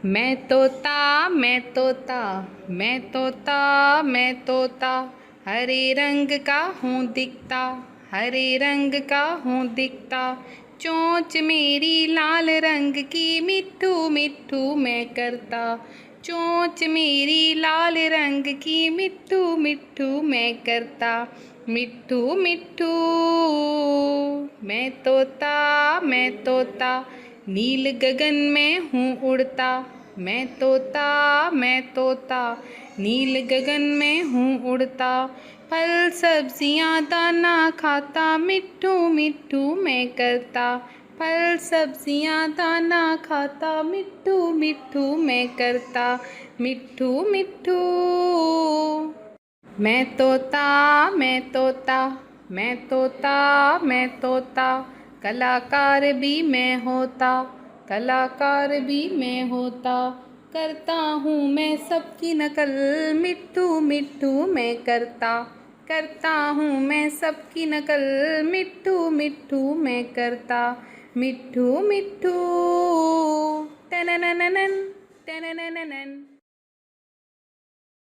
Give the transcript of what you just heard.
मैं तोता मैं तोता मैं तोता मैं तोता, हरे रंग का हूँ दिखता, हरे रंग का हूँ दिखता। चोंच मेरी लाल रंग की, मिट्ठू मिट्ठू मैं करता। चोंच मेरी लाल रंग की, मिट्ठू मिट्ठू मैं करता। मिट्ठू मिट्ठू मैं तोता, नील गगन में हूँ उड़ता। मैं तोता, नील गगन में हूँ उड़ता। फल सब्जियाँ दाना खाता, मिट्ठू मिट्ठू मैं करता। फल सब्जियाँ दाना खाता, मिट्ठू मिट्ठू मैं करता। मिट्ठू मिट्ठू मैं तोता मैं तोता मैं तोता मैं तोता, कलाकार भी मैं होता, कलाकार भी मैं होता। करता हूँ मैं सबकी नकल, मिट्ठू मिट्ठू मैं करता। करता हूँ मैं सबकी नकल, मिट्ठू मिट्ठू मैं करता। मिट्ठू मिट्ठू।